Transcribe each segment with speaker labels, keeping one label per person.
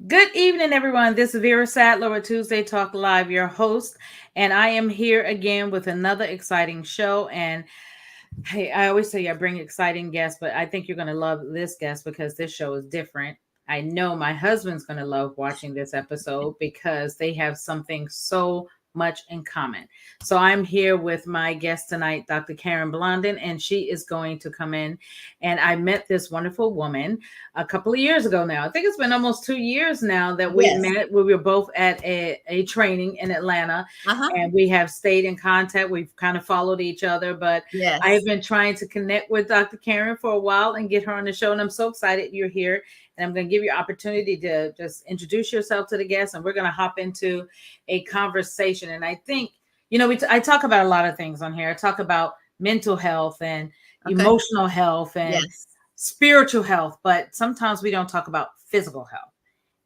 Speaker 1: Good evening, everyone. This is Vera Sadler with Tuesday Talk Live, your host, and I am here again with another exciting show. And hey, I always say I bring exciting guests, but I think you're going to love this guest because this show is different. I know my husband's going to love watching this episode because they have something so much in common. So I'm here with my guest tonight, Dr. Karen Blondin, and she is going to come in. And I met this wonderful woman a couple of years ago now. I think it's been almost 2 years now that we
Speaker 2: Yes.
Speaker 1: met. We were both at a training in Atlanta,
Speaker 2: Uh-huh.
Speaker 1: and we have stayed in contact. We've kind of followed each other, but I have
Speaker 2: Yes.
Speaker 1: been trying to connect with Dr. Karen for a while and get her on the show. And I'm so excited you're here. And I'm going to give you opportunity to just introduce yourself to the guests, and we're going to hop into a conversation. And I think, I talk about a lot of things on here. I talk about mental health and
Speaker 2: Okay.
Speaker 1: emotional health and
Speaker 2: Yes.
Speaker 1: spiritual health, but sometimes we don't talk about physical health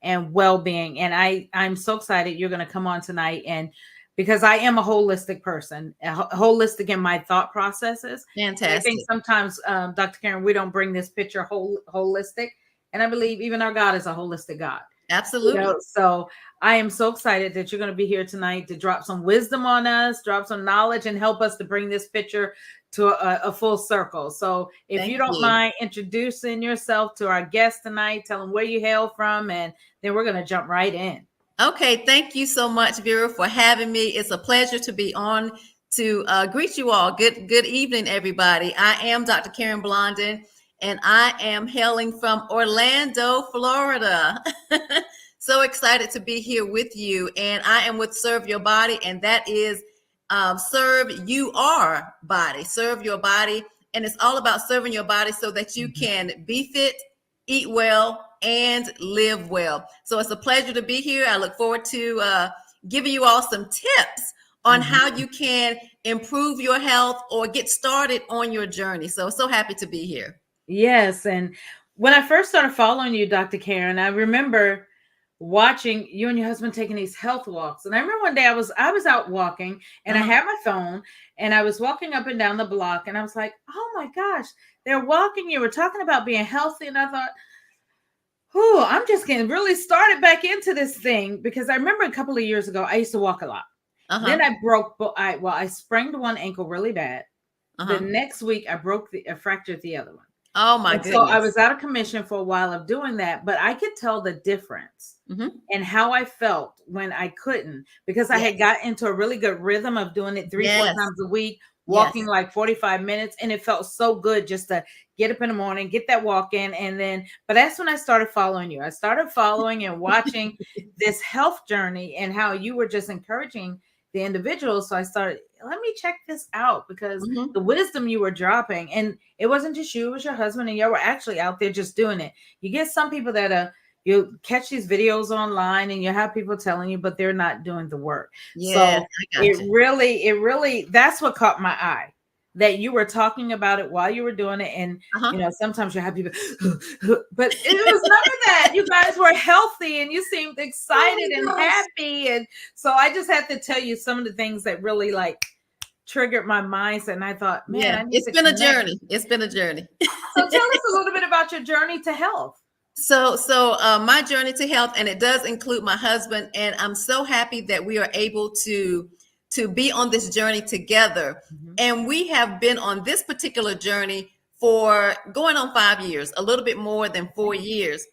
Speaker 1: and well-being. And I'm so excited you're going to come on tonight, and because I am a holistic person, holistic in my thought processes. And I think
Speaker 2: Fantastic.
Speaker 1: sometimes, Dr. Karen, we don't bring this picture holistic, and I believe even our God is a holistic God.
Speaker 2: Absolutely.
Speaker 1: So I am so excited that you're going to be here tonight to drop some wisdom on us, drop some knowledge, and help us to bring this picture to a full circle. So if you
Speaker 2: Thank
Speaker 1: don't
Speaker 2: you.
Speaker 1: mind introducing yourself to our guest tonight, tell them where you hail from, and then we're going to jump right in.
Speaker 2: Okay. Thank you so much, Vera, for having me. It's a pleasure to be on to greet you all. Good evening, everybody. I am Dr. Karen Blondin, and I am hailing from Orlando, Florida. So excited to be here with you. And I am with Serve Your Body, and that is serve your body. Serve your body. And it's all about serving your body so that you can be fit, eat well, and live well. So it's a pleasure to be here. I look forward to giving you all some tips on
Speaker 1: Mhm.
Speaker 2: how you can improve your health or get started on your journey. So happy to be here.
Speaker 1: Yes. And when I first started following you, Dr. Karen, I remember watching you and your husband taking these health walks. And I remember one day I was out walking, and I
Speaker 2: Uh-huh.
Speaker 1: had my phone, and I was walking up and down the block, and I was like, oh my gosh, they're walking. You were talking about being healthy. And I thought, oh, I'm just getting really started back into this thing, because I remember a couple of years ago, I used to walk a lot. Then
Speaker 2: Uh-huh.
Speaker 1: I broke, I sprained one ankle really bad. The
Speaker 2: Uh-huh.
Speaker 1: next week I fractured the other one.
Speaker 2: Oh my
Speaker 1: And so I
Speaker 2: goodness.
Speaker 1: was out of commission for a while of doing that, but I could tell the difference
Speaker 2: Hmm.
Speaker 1: and how I felt when I couldn't, because I had
Speaker 2: Yes.
Speaker 1: got into a really good rhythm of doing it three, four
Speaker 2: Yes.
Speaker 1: times a week, walking
Speaker 2: Yes.
Speaker 1: like 45 minutes. And it felt so good just to get up in the morning, get that walk in. And then, but that's when I started following you. I started following and watching this health journey and how you were just encouraging the individuals. So I started, let me check this out, because
Speaker 2: Hmm.
Speaker 1: the wisdom you were dropping, and it wasn't just you, it was your husband, and you were actually out there just doing it. You get some people that you catch these videos online and you have people telling you, but they're not doing the work.
Speaker 2: Yes,
Speaker 1: So
Speaker 2: I got you.
Speaker 1: that's what caught my eye, that you were talking about it while you were doing it. And
Speaker 2: Uh-huh.
Speaker 1: sometimes you have people but it was none of that. You guys were healthy and you seemed
Speaker 2: Oh
Speaker 1: excited and
Speaker 2: my gosh.
Speaker 1: happy. And so I just had to tell you some of the things that really like triggered my mindset. And I thought, man,
Speaker 2: Yeah,
Speaker 1: I need
Speaker 2: it's
Speaker 1: to
Speaker 2: been a
Speaker 1: connect.
Speaker 2: journey. It's been a journey.
Speaker 1: So tell us a little bit about your journey to health.
Speaker 2: So my journey to health, and it does include my husband, and I'm so happy that we are able to be on this journey together.
Speaker 1: Mhm.
Speaker 2: And we have been on this particular journey for going on 5 years, a little bit more than 4 years.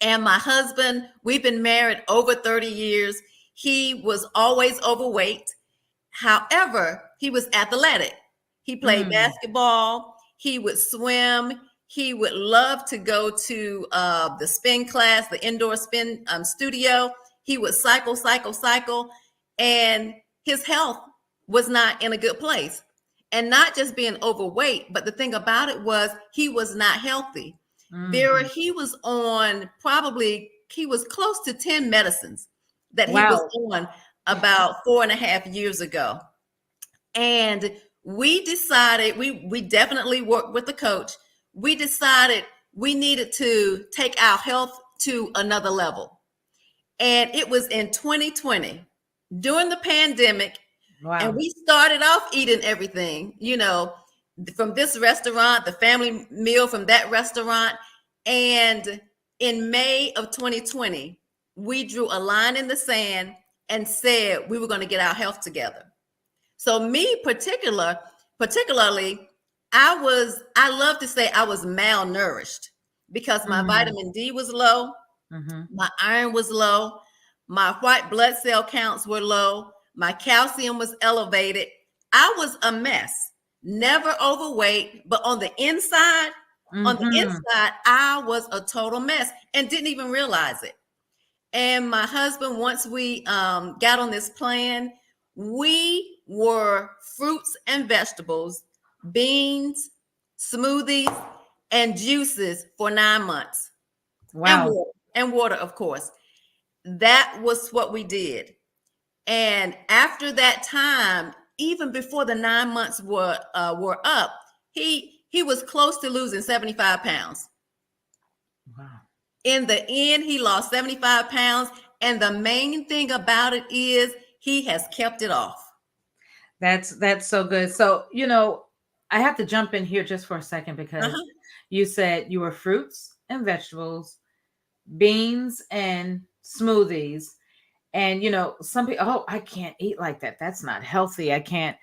Speaker 2: And my husband, we've been married over 30 years. He was always overweight. However, he was athletic. He played
Speaker 1: Mm.
Speaker 2: basketball. He would swim. He would love to go to the spin class, the indoor spin studio. He would cycle, cycle, cycle. And his health was not in a good place. And not just being overweight, but the thing about it was he was not healthy. Vera,
Speaker 1: Mhm.
Speaker 2: he was on he was close to 10 medicines that he was
Speaker 1: Wow.
Speaker 2: on about 4.5 years ago. And we decided, we definitely worked with the coach. We decided we needed to take our health to another level. And it was in 2020 during the pandemic. And
Speaker 1: Wow.
Speaker 2: we started off eating everything, from this restaurant, the family meal from that restaurant. And in May of 2020, we drew a line in the sand and said we were going to get our health together. So me particularly, I love to say I was malnourished because my vitamin D was low, my iron was low, my white blood cell counts were low, my calcium was elevated. I was a mess, never overweight, but on the inside, I was a total mess and didn't even realize it. And my husband, once we got on this plan, we were fruits and vegetables, beans, smoothies, and juices for 9 months.
Speaker 1: Wow.
Speaker 2: And water, of course. That was what we did. And after that time, even before the 9 months were up, he was close to losing 75 pounds.
Speaker 1: Wow.
Speaker 2: In the end, he lost 75 pounds. And the main thing about it is he has kept it off.
Speaker 1: That's so good. So, I have to jump in here just for a second because you said you were fruits and vegetables, beans and smoothies. And, some people, oh, I can't eat like that. That's not healthy. I can't.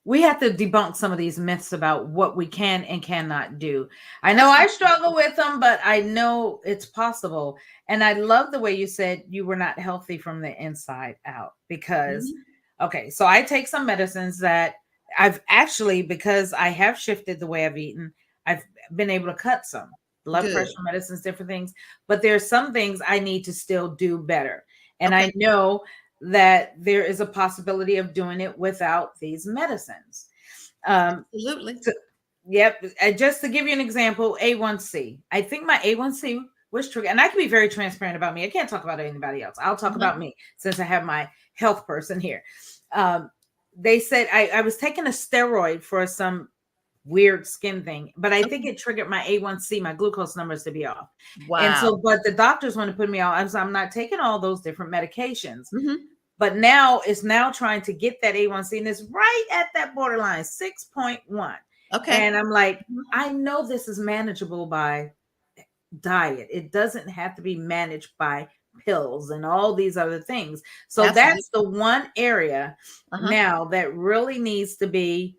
Speaker 1: We have to debunk some of these myths about what we can and cannot do. I know I struggle with them, but I know it's possible. And I love the way you said you were not healthy from the inside out because, okay, so I take some medicines that I've actually, because I have shifted the way I've eaten, I've been able to cut some blood pressure medicines, different things, but there's some things I need to still do better. And I know that there is a possibility of doing it without these medicines.
Speaker 2: Absolutely.
Speaker 1: Yep. Just to give you an example, A1C. I think my A1C was triggered, and I can be very transparent about me. I can't talk about anybody else. I'll talk about me since I have my health person here. They said I was taking a steroid for some weird skin thing, but I think it triggered my A1C, my glucose numbers to be off.
Speaker 2: Wow.
Speaker 1: And so, but the doctors want to put me on. I'm not taking all those different medications. But now it's trying to get that A1C, and it's right at that borderline, 6.1.
Speaker 2: Okay.
Speaker 1: And I'm like, I know this is manageable by diet. It doesn't have to be managed by pills and all these other things. So that's the one area now that really needs to be,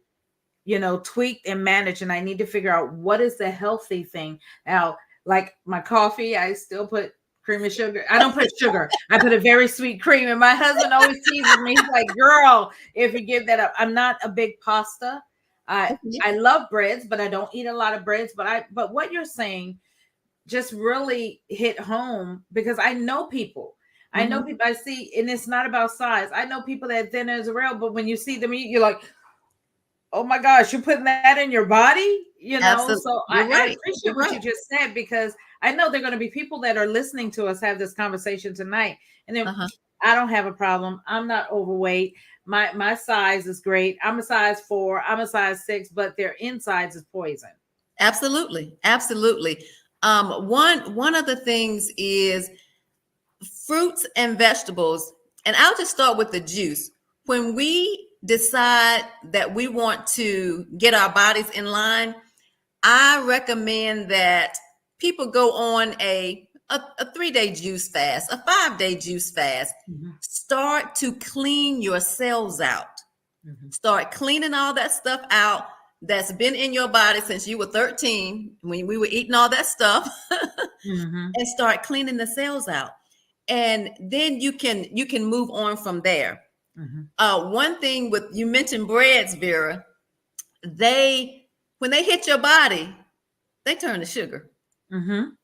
Speaker 1: tweaked and managed. And I need to figure out what is the healthy thing. Now, like my coffee, I still put cream and sugar. I don't put sugar. I put a very sweet cream. And my husband always teases me. He's like, girl, if you give that up. I'm not a big pasta. I love breads, but I don't eat a lot of breads. But what you're saying just really hit home because I know people. I know people I see, and it's not about size. I know people that thin as a rail, but when you see them eat, you're like, oh my gosh, you're putting that in your body, Absolutely. So I appreciate what you just said because I know there are going to be people that are listening to us have this conversation tonight. And then I don't have a problem. I'm not overweight. My size is great. I'm a size 4. I'm a size 6, but their insides is poison.
Speaker 2: Absolutely. Absolutely. One of the things is fruits and vegetables. And I'll just start with the juice. When we decide that we want to get our bodies in line, I recommend that people go on a 3-day juice fast, a 5-day juice fast. Start to clean your cells out. Start cleaning all that stuff out that's been in your body since you were 13 when we were eating all that stuff and start cleaning the cells out. And then you can move on from there. One thing you mentioned breads, Vera, when they hit your body, they turn to sugar, and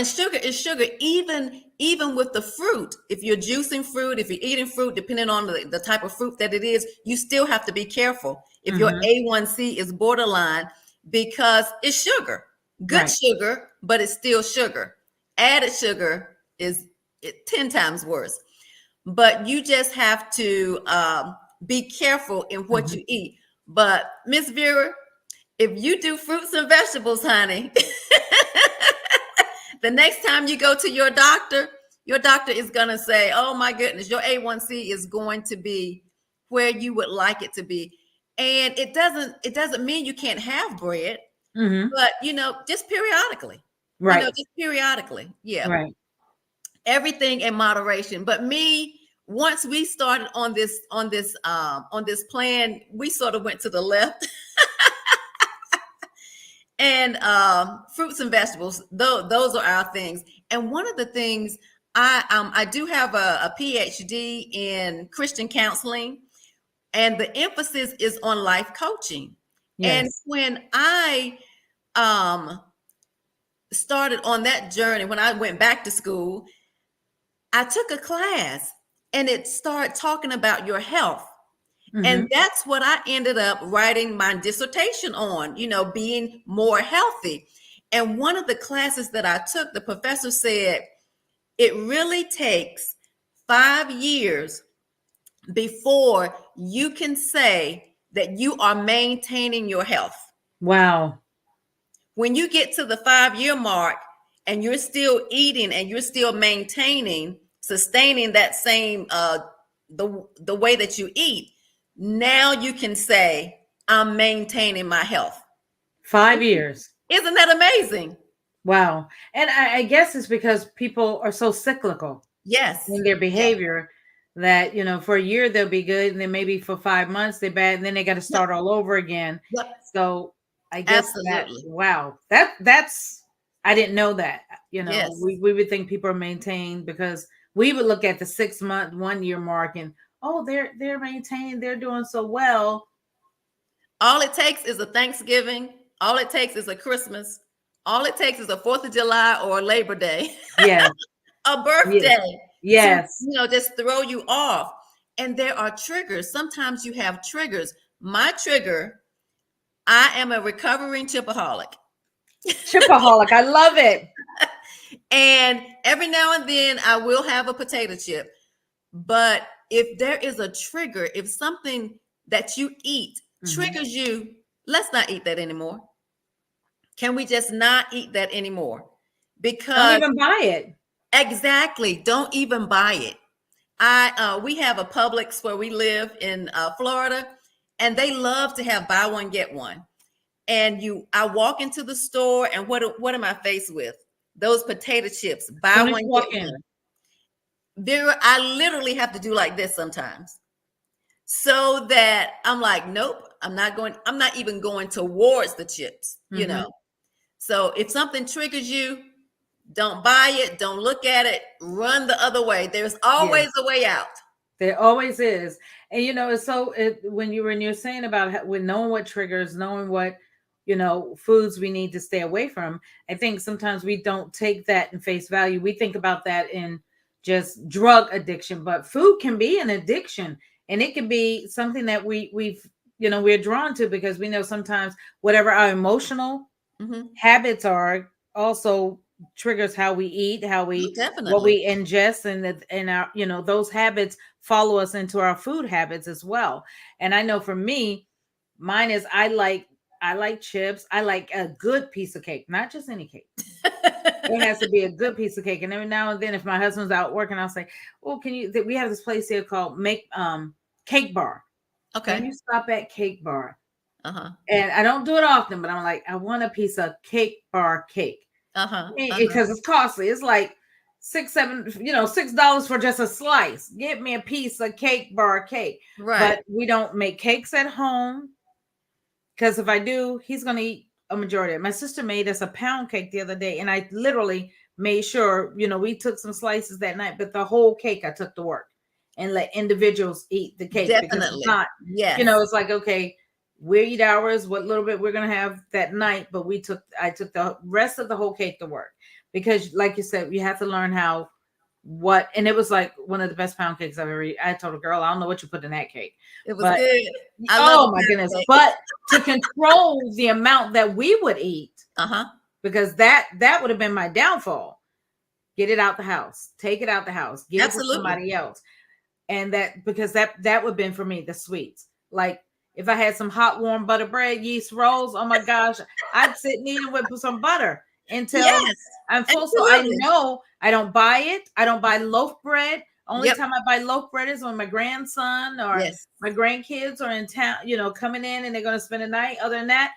Speaker 2: sugar is sugar, even with the fruit. If you're juicing fruit, if you're eating fruit, depending on the type of fruit that it is, you still have to be careful if your A1C is borderline because it's sugar, good sugar, but it's still sugar. Added sugar is 10 times worse. But you just have to be careful in what you eat. But Miss Vera, if you do fruits and vegetables, honey, the next time you go to your doctor is going to say, oh my goodness, your A1C is going to be where you would like it to be. And it doesn't mean you can't have bread,
Speaker 1: Mm-hmm.
Speaker 2: but just periodically.
Speaker 1: Right.
Speaker 2: Just periodically. Yeah.
Speaker 1: Right.
Speaker 2: Everything in moderation. But me, once we started on this plan, we sort of went to the left. And fruits and vegetables, those are our things. And one of the things, I do have a PhD in Christian counseling, and the emphasis is on life coaching. And
Speaker 1: Yes.
Speaker 2: when I um, started on that journey, when I went back to school, I took a class, and it started talking about your health.
Speaker 1: Mm-hmm.
Speaker 2: And that's what I ended up writing my dissertation on, being more healthy. And one of the classes that I took, the professor said, it really takes 5 years before you can say that you are maintaining your health.
Speaker 1: Wow.
Speaker 2: When you get to the 5 year mark and you're still eating and you're still sustaining that same the way that you eat, now you can say, I'm maintaining my health.
Speaker 1: 5 years.
Speaker 2: Isn't that amazing?
Speaker 1: Wow. And I guess it's because people are so cyclical
Speaker 2: Yes.
Speaker 1: in their
Speaker 2: Yes.
Speaker 1: behavior that, for a year they'll be good, and then maybe for 5 months they're bad, and then they got to
Speaker 2: Yep.
Speaker 1: start all over again.
Speaker 2: Yep.
Speaker 1: So I guess that,
Speaker 2: Absolutely.
Speaker 1: wow, that's, I didn't know that.
Speaker 2: Yes.
Speaker 1: We would think people are maintained because we would look at the 6 month, 1 year mark, and they're maintained, they're doing so well.
Speaker 2: All it takes is a Thanksgiving. All it takes is a Christmas. All it takes is a 4th of July or a Labor Day,
Speaker 1: Yes.
Speaker 2: a
Speaker 1: Yes.
Speaker 2: birthday to,
Speaker 1: Yes.
Speaker 2: just throw you off. And there are triggers. Sometimes you have triggers. My trigger, I am a recovering chipaholic.
Speaker 1: Chipaholic. I love it.
Speaker 2: And every now and then I will have a potato chip. But if there is a trigger, if something that you eat triggers you, let's not eat that anymore. Can we just not eat that anymore?
Speaker 1: Don't
Speaker 2: Because
Speaker 1: even buy it.
Speaker 2: exactly, don't even buy it. We have a Publix where we live in Florida, and they love to have buy one get one. And I walk into the store, and what am I faced with? Those potato chips, buy
Speaker 1: Soon as
Speaker 2: one
Speaker 1: you
Speaker 2: get
Speaker 1: walk in.
Speaker 2: one. Vera, I literally have to do like this sometimes, so that I'm like, nope, I'm not even going towards the chips, So if something triggers you, don't buy it, don't look at it, run the other way. There's always a way out.
Speaker 1: There always is. And it's so when you're saying about when knowing what triggers, knowing what foods we need to stay away from, I think sometimes we don't take that in face value. We think about that in just drug addiction, but food can be an addiction, and it can be something that we're drawn to because we know sometimes whatever our emotional habits are also triggers how we eat, what
Speaker 2: Definitely.
Speaker 1: we ingest, and our those habits follow us into our food habits as well. And I know for me, mine is I like chips. I like a good piece of cake, not just any cake. It has to be a good piece of cake. And every now and then, if my husband's out working, I'll say, "Oh, we have this place here called Make Cake Bar. Can
Speaker 2: Okay.
Speaker 1: you stop at Cake Bar?"
Speaker 2: Uh-huh.
Speaker 1: And I don't do it often, but I'm like, I want a piece of Cake Bar cake
Speaker 2: Uh-huh.
Speaker 1: because it's costly. It's like $6 for just a slice. Get me a piece of Cake Bar cake.
Speaker 2: Right.
Speaker 1: But we don't make cakes at home because if I do, he's going to eat a majority of it. My sister made us a pound cake the other day, and I literally made sure, we took some slices that night, but the whole cake I took to work and let individuals eat the cake. Because
Speaker 2: Definitely.
Speaker 1: it's not,
Speaker 2: Yes.
Speaker 1: it's like, okay, we eat ours, what little bit we're going to have that night, but I took the rest of the whole cake to work because, like you said, you have to learn and it was like one of the best pound cakes I've ever eaten. I told a girl, I don't know what you put in that cake.
Speaker 2: It was good. I
Speaker 1: Oh
Speaker 2: love
Speaker 1: my goodness.
Speaker 2: cake.
Speaker 1: But to control the amount that we would eat, because that would have been my downfall. Get it out the house. Take it out the house. Give it to somebody else. And because that would have been for me, the sweets. Like if I had some hot, warm butter bread, yeast rolls, oh my gosh, I'd sit and eat it with some butter until I'm full. So I know I don't buy it. I don't buy loaf bread. Only time I buy loaf bread is when my grandson or my grandkids are in town, coming in and they're going to spend the night. Other than that,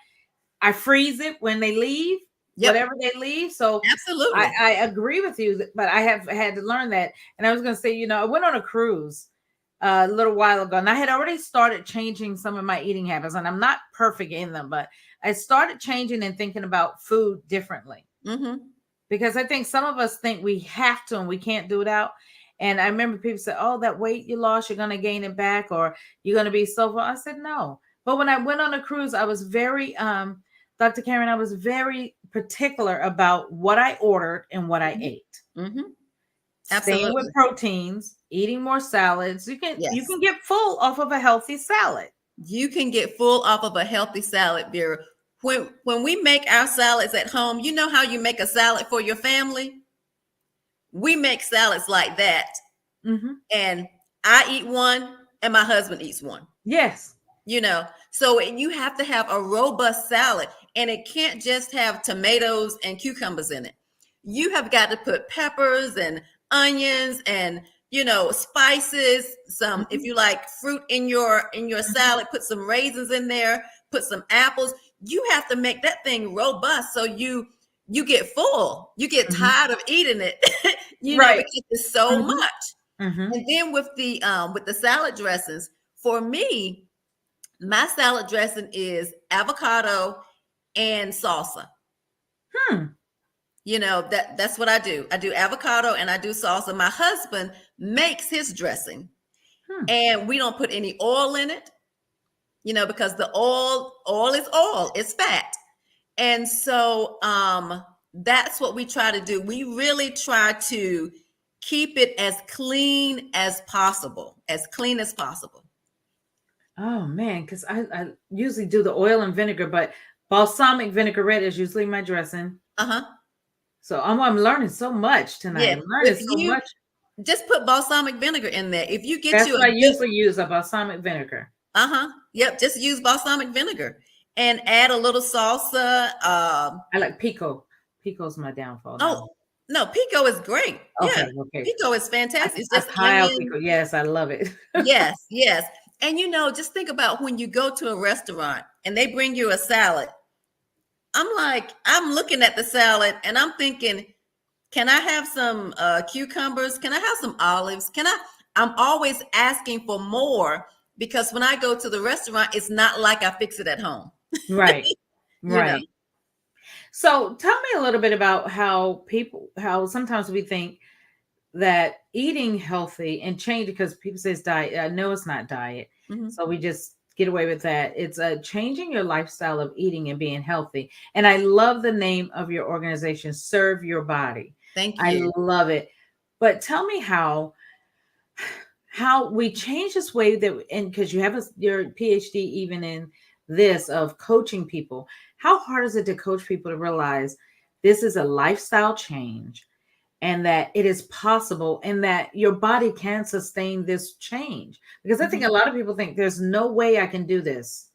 Speaker 1: I freeze it when they leave,
Speaker 2: Yep.
Speaker 1: whatever they leave. So
Speaker 2: Absolutely.
Speaker 1: I agree with you, but I have had to learn that. And I was going to say, I went on a cruise a little while ago, and I had already started changing some of my eating habits, and I'm not perfect in them, but I started changing and thinking about food differently.
Speaker 2: Mm-hmm.
Speaker 1: Because I think some of us think we have to and we can't do it out. And I remember people say, "Oh, that weight you lost, you're going to gain it back, or you're going to be so full." I said, "No." But when I went on a cruise, I was very, Dr. Karen, I was very particular about what I ordered and what I ate.
Speaker 2: Mm-hmm.
Speaker 1: Staying
Speaker 2: Absolutely.
Speaker 1: with proteins, eating more salads. You
Speaker 2: Yes.
Speaker 1: can get full off of a healthy salad.
Speaker 2: You can get full off of a healthy salad, Vera. When we make our salads at home, you know how you make a salad for your family? We make salads like that.
Speaker 1: Mm-hmm.
Speaker 2: And I eat one and my husband eats one.
Speaker 1: Yes.
Speaker 2: So you have to have a robust salad, and it can't just have tomatoes and cucumbers in it. You have got to put peppers and onions and spices, some, if you like fruit in your salad, put some raisins in there, put some apples. You have to make that thing robust so you get full. You get tired of eating it,
Speaker 1: Right.
Speaker 2: because it's so much.
Speaker 1: Mm-hmm.
Speaker 2: And then with the salad dressings, for me, my salad dressing is avocado and salsa. That's what I do. I do avocado and I do salsa. My husband makes his dressing, and we don't put any oil in it, because the oil is oil, it's fat. And so that's what we try to do. We really try to keep it as clean as possible, as clean as possible.
Speaker 1: Oh man, because I usually do the oil and vinegar, but balsamic vinaigrette is usually my dressing.
Speaker 2: Uh-huh.
Speaker 1: So I'm learning so much tonight.
Speaker 2: Yeah.
Speaker 1: I'm learning
Speaker 2: If
Speaker 1: so
Speaker 2: you
Speaker 1: much.
Speaker 2: just put balsamic vinegar in there. If you get
Speaker 1: That's
Speaker 2: you
Speaker 1: what I usually use, a balsamic vinegar.
Speaker 2: Yep, just use balsamic vinegar and add a little salsa.
Speaker 1: I like pico. Pico's my downfall.
Speaker 2: Oh, no, pico is great.
Speaker 1: Okay,
Speaker 2: Yeah,
Speaker 1: okay.
Speaker 2: pico is fantastic. It's
Speaker 1: I
Speaker 2: just
Speaker 1: pile pico.
Speaker 2: onion.
Speaker 1: Yes, I love it.
Speaker 2: Yes, yes. And just think about when you go to a restaurant and they bring you a salad. I'm looking at the salad and I'm thinking, can I have some cucumbers? Can I have some olives? I'm always asking for more, because when I go to the restaurant, it's not like I fix it at home.
Speaker 1: Right.
Speaker 2: You know.
Speaker 1: Right. So tell me a little bit about how sometimes we think that eating healthy and change, because people say it's diet. I know it's not diet.
Speaker 2: Mhm.
Speaker 1: So we just get away with that. It's changing your lifestyle of eating and being healthy. And I love the name of your organization, Serve Your Body.
Speaker 2: Thank
Speaker 1: I
Speaker 2: you.
Speaker 1: love it. But tell me how we change this way that, and because you have your PhD even in this of coaching people, how hard is it to coach people to realize this is a lifestyle change and that it is possible and that your body can sustain this change? Because I think a lot of people think there's no way I can do this.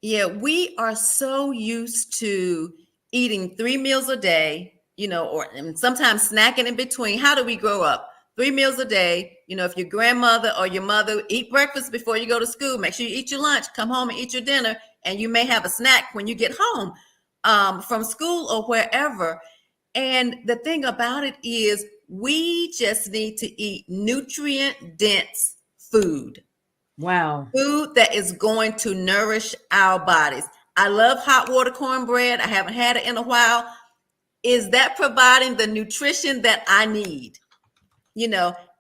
Speaker 2: Yeah, we are so used to eating 3 meals a day, or and sometimes snacking in between. How do we grow up? 3 meals a day. If your grandmother or your mother eat breakfast before you go to school, make sure you eat your lunch, come home and eat your dinner, and you may have a snack when you get home from school or wherever. And the thing about it is, we just need to eat nutrient dense food.
Speaker 1: Wow.
Speaker 2: Food that is going to nourish our bodies. I love hot water cornbread. I haven't had it in a while. Is that providing the nutrition that I need?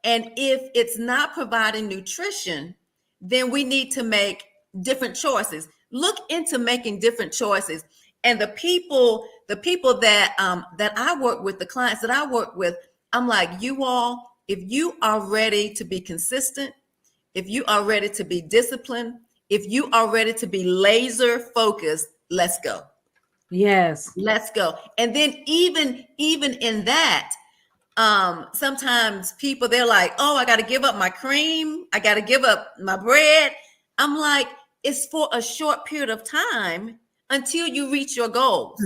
Speaker 2: And if it's not providing nutrition, then we need to make different choices. Look into making different choices. And the people that I work with, the clients that I work with, I'm like, you all, if you are ready to be consistent, if you are ready to be disciplined, if you are ready to be laser focused, let's go.
Speaker 1: Yes.
Speaker 2: Let's go. And then even in that, sometimes people, they're like, oh, I got to give up my cream. I got to give up my bread. I'm like, it's for a short period of time until you reach your goals.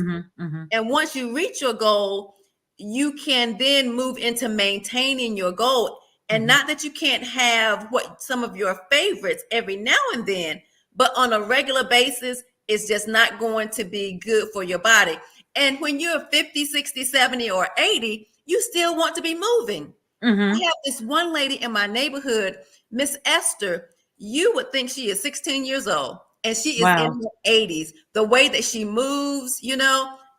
Speaker 2: And once you reach your goal, you can then move into maintaining your goal. And not that you can't have some of your favorites every now and then, but on a regular basis, it's just not going to be good for your body. And when you're 50, 60, 70, or 80, you still want to be moving. I have this one lady in my neighborhood, Miss Esther. You would think she is 16 years old, and she is in
Speaker 1: Wow.
Speaker 2: her 80s. The way that she moves,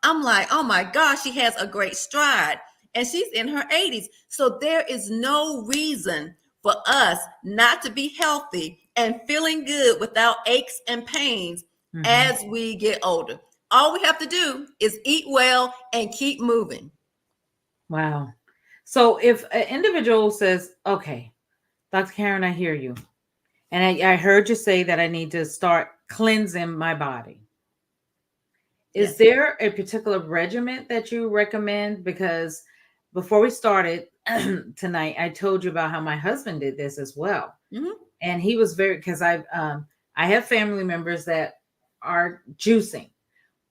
Speaker 2: I'm like, oh my gosh, she has a great stride, and she's in her 80s. So there is no reason for us not to be healthy and feeling good without aches and pains as we get older. All we have to do is eat well and keep moving.
Speaker 1: Wow. So if an individual says, okay, Dr. Karen, I hear you. And I heard you say that I need to start cleansing my body. Is
Speaker 2: Yes.
Speaker 1: there a particular regimen that you recommend? Because before we started tonight, I told you about how my husband did this as well.
Speaker 2: Mhm.
Speaker 1: And he was very, because I have family members that are juicing,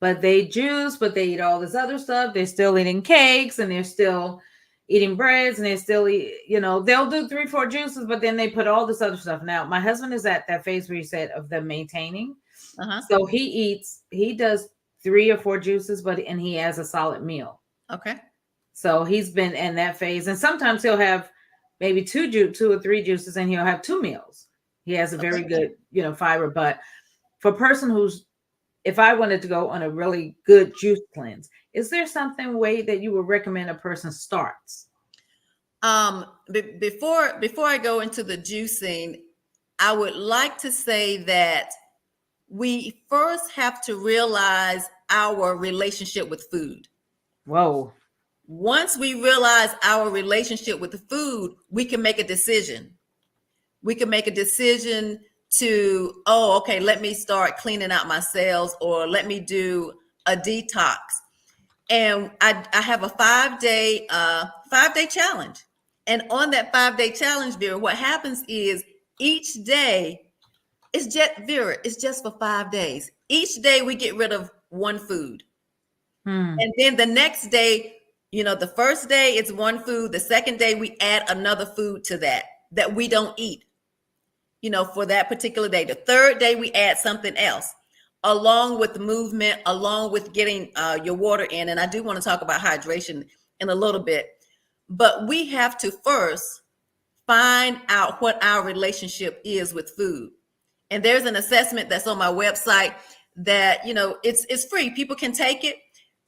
Speaker 1: but they juice, but they eat all this other stuff. They're still eating cakes and they're still eating breads and they still eat, they'll do 3, 4 juices, but then they put all this other stuff. Now, my husband is at that phase where you said of the maintaining.
Speaker 2: Uh-huh.
Speaker 1: So he does 3 or 4 juices, and he has a solid meal.
Speaker 2: Okay.
Speaker 1: So he's been in that phase. And sometimes he'll have maybe 2 or 3 juices and he'll have 2 meals. He has a very good, fiber. But for a person if I wanted to go on a really good juice cleanse, is there something way that you would recommend a person starts?
Speaker 2: Before I go into the juicing, I would like to say that we first have to realize our relationship with food.
Speaker 1: Whoa.
Speaker 2: Once we realize our relationship with the food, we can make a decision. We can make a decision to, oh, okay, let me start cleaning out my cells, or let me do a detox. And I have a 5-day challenge. And on that 5-day challenge, Vera, what happens is each day it's just for 5 days. Each day we get rid of one food. And then the next day, the first day it's one food. The second day we add another food to that we don't eat, for that particular day. The third day we add something else, along with the movement, along with getting your water in. And I do want to talk about hydration in a little bit, but we have to first find out what our relationship is with food. And there's an assessment that's on my website that, it's free. People can take it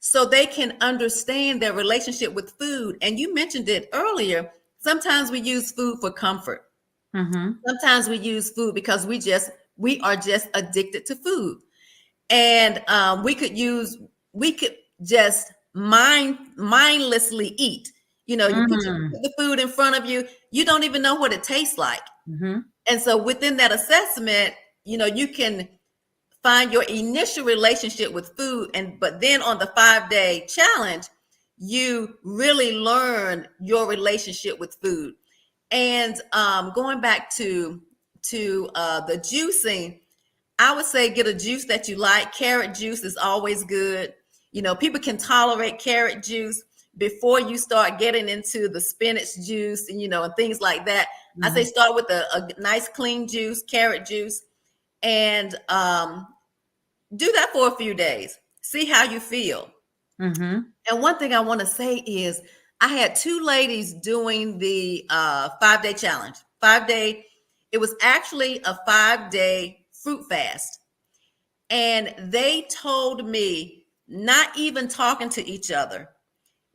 Speaker 2: so they can understand their relationship with food. And you mentioned it earlier. Sometimes we use food for comfort. Sometimes we use food because we are just addicted to food. And we could just mindlessly eat. You put the food in front of you. You don't even know what it tastes like. And so within that assessment, you can find your initial relationship with food. But then on the 5-day challenge, you really learn your relationship with food. And going back to the juicing, I would say get a juice that you like. Carrot juice is always good. People can tolerate carrot juice before you start getting into the spinach juice and things like that. I say start with a nice clean juice, carrot juice, and do that for a few days. See how you feel. And one thing I want to say is I had 2 ladies doing the 5-day challenge. It was actually a 5-day fruit fast. And they told me, not even talking to each other,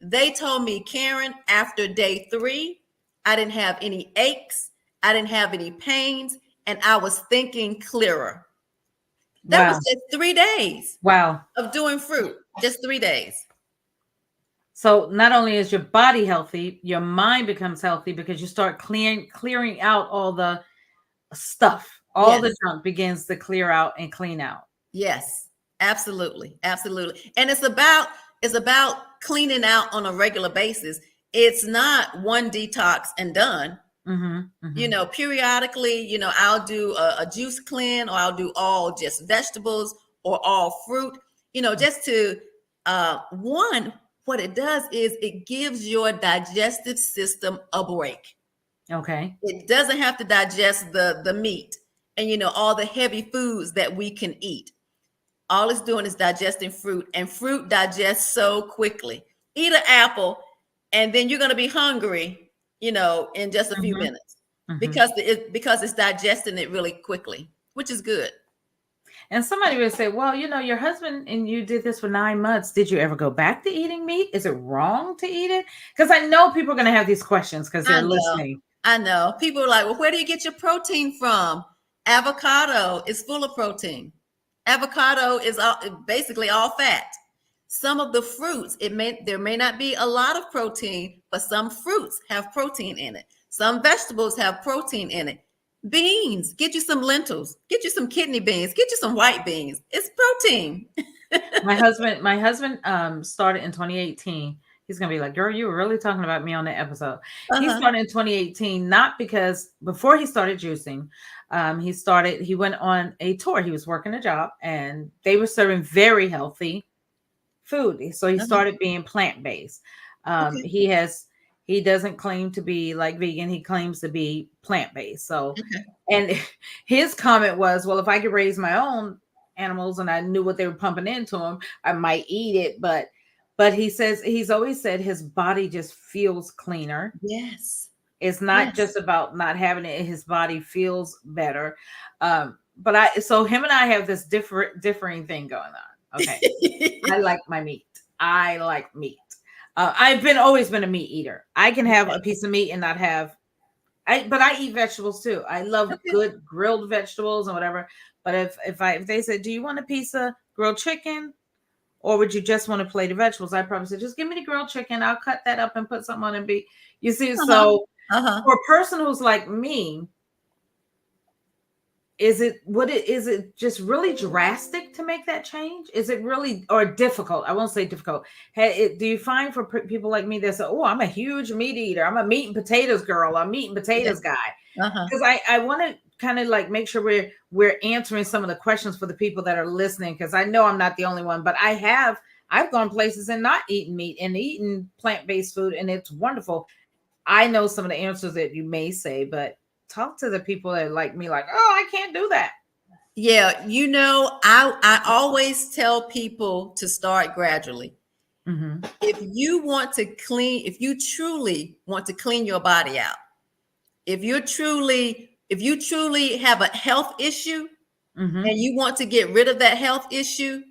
Speaker 2: they told me, Karen, after day 3, I didn't have any aches. I didn't have any pains. And I was thinking clearer. That was just 3 days of doing fruit, just 3 days.
Speaker 1: So not only is your body healthy, your mind becomes healthy because you start clearing out all the stuff. All the junk begins to clear out and clean out.
Speaker 2: Yes, absolutely. Absolutely. And it's about cleaning out on a regular basis. It's not one detox and done. Periodically, I'll do a juice cleanse, or I'll do all just vegetables or all fruit, just to what it does is it gives your digestive system a break.
Speaker 1: Okay.
Speaker 2: It doesn't have to digest the meat and all the heavy foods that we can eat. all it's doing is digesting fruit, and fruit digests so quickly. Eat an apple, and then you're going to be hungry, in just a few
Speaker 1: Mm-hmm.
Speaker 2: minutes
Speaker 1: Mm-hmm.
Speaker 2: because it's digesting it really quickly, which is good.
Speaker 1: And somebody would say, well, your husband and you did this for 9 months. Did you ever go back to eating meat? Is it wrong to eat it? Because I know people are going to have these questions because
Speaker 2: I
Speaker 1: they're
Speaker 2: know.
Speaker 1: listening.
Speaker 2: I know. People are like, well, where do you get your protein from? Avocado is full of protein. Avocado is basically all fat. Some of the fruits, there may not be a lot of protein, but some fruits have protein in it. Some vegetables have protein in it. Beans, get you some lentils, get you some kidney beans, get you some white beans. It's protein.
Speaker 1: My husband started in 2018. He's gonna be like, girl, you were really talking about me on that episode. He
Speaker 2: Uh-huh.
Speaker 1: started in 2018, not because before he started juicing, he went on a tour. He was working a job and they were serving very healthy food. So he
Speaker 2: Uh-huh.
Speaker 1: started being plant-based.
Speaker 2: Okay.
Speaker 1: He doesn't claim to be like vegan, he claims to be plant-based. So,
Speaker 2: Okay.
Speaker 1: and his comment was, well, if I could raise my own animals and I knew what they were pumping into them, I might eat it. But he says he's always said his body just feels cleaner.
Speaker 2: Yes.
Speaker 1: It's not
Speaker 2: Yes.
Speaker 1: just about not having it, his body feels better. But him and I have this differing thing going on. Okay. I like my meat. I like meat. Always been a meat eater. I can have a piece of meat and not have but I eat vegetables too. I love
Speaker 2: Okay.
Speaker 1: good grilled vegetables and whatever. But if they said, do you want a piece of grilled chicken or would you just want to plate of vegetables? I probably said, just give me the grilled chicken. I'll cut that up and put something on and be. You see,
Speaker 2: Uh-huh.
Speaker 1: so
Speaker 2: Uh-huh.
Speaker 1: for a person who's like me, is it just really drastic to make that change? Is it really or difficult? I won't say difficult. Do you find for people like me that say, oh, I'm a huge meat eater, I'm a meat and potatoes girl, I'm meat and
Speaker 2: Yeah.
Speaker 1: potatoes guy?
Speaker 2: Uh-huh.
Speaker 1: Because I want to kind of like make sure we're answering some of the questions for the people that are listening, because I know I'm not the only one, but I've gone places and not eaten meat and eaten plant-based food, and it's wonderful. I know some of the answers that you may say, but talk to the people that like me, like, oh, I can't do that.
Speaker 2: Yeah, I always tell people to start gradually.
Speaker 1: Mm-hmm.
Speaker 2: If you truly want to clean your body out, if you truly have a health issue
Speaker 1: Mm-hmm.
Speaker 2: and you want to get rid of that health issue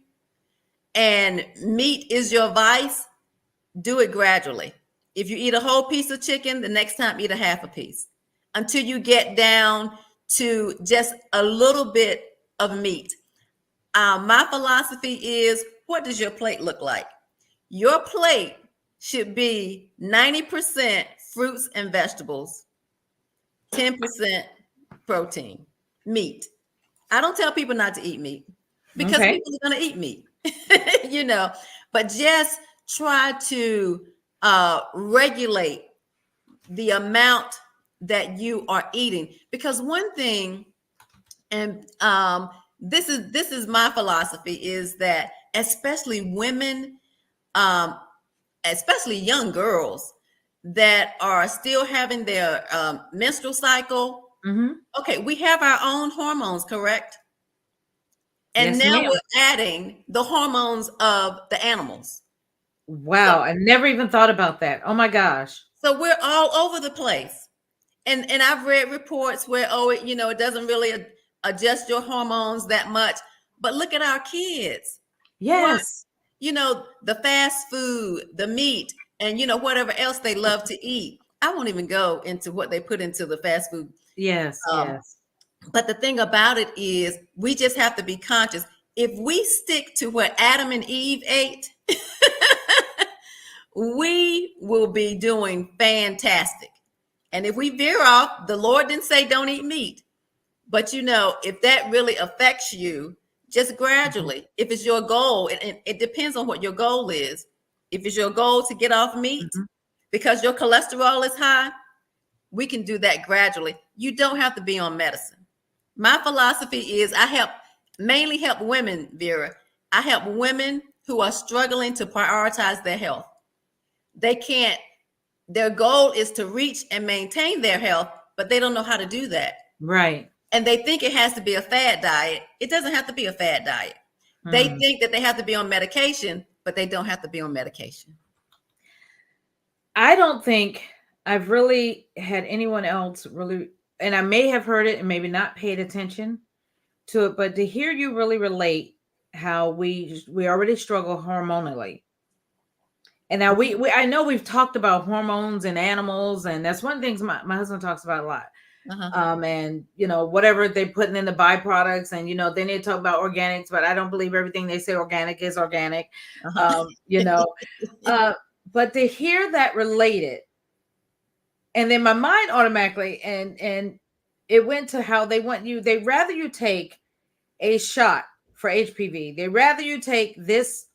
Speaker 2: and meat is your vice, do it gradually. If you eat a whole piece of chicken, the next time eat a half a piece until you get down to just a little bit of meat. My philosophy is, what does your plate look like? Your plate should be 90% fruits and vegetables, 10% protein, meat. I don't tell people not to eat meat because
Speaker 1: Okay.
Speaker 2: people are going to eat meat, but just try to regulate the amount that you are eating. Because one thing, and this is my philosophy, is that especially women, um, especially young girls that are still having their menstrual cycle.
Speaker 1: Mm-hmm.
Speaker 2: Okay, we have our own hormones, correct? And
Speaker 1: Yes,
Speaker 2: now
Speaker 1: ma'am.
Speaker 2: we're adding the hormones of the animals. So,
Speaker 1: Wow, I never even thought about that. Oh my gosh.
Speaker 2: so we're all over the place. And I've read reports where, it doesn't really adjust your hormones that much. But look at our kids. What,
Speaker 1: Yes.
Speaker 2: the fast food, the meat, and whatever else they love to eat. I won't even go into what they put into the fast food.
Speaker 1: Yes.
Speaker 2: Um,
Speaker 1: Yes.
Speaker 2: but the thing about it is, we just have to be conscious. If we stick to what Adam and Eve ate, we will be doing fantastic. And if we veer off, the Lord didn't say don't eat meat. But if that really affects you, just
Speaker 1: Mm-hmm.
Speaker 2: gradually, if it's your goal, and it depends on what your goal is. If it's your goal to get off meat
Speaker 1: Mm-hmm.
Speaker 2: because your cholesterol is high, we can do that gradually. You don't have to be on medicine. My philosophy is mainly help women, Vera. I help women who are struggling to prioritize their health. Their goal is to reach and maintain their health, but they don't know how to do that.
Speaker 1: Right.
Speaker 2: And they think it has to be a fad diet. It doesn't have to be a fad diet. They
Speaker 1: Mm.
Speaker 2: think that they have to be on medication, but they don't have to be on medication.
Speaker 1: I don't think I've really had anyone else really, and I may have heard it and maybe not paid attention to it, but to hear you really relate how we already struggle hormonally. And now we I know we've talked about hormones and animals, and that's one of the things my husband talks about a lot.
Speaker 2: Uh-huh.
Speaker 1: And whatever they're putting in the byproducts, and then they talk about organics, but I don't believe everything they say organic is organic.
Speaker 2: Uh-huh.
Speaker 1: You know, but to hear that related, and then my mind automatically and it went to how they rather you take a shot for HPV. They rather you take this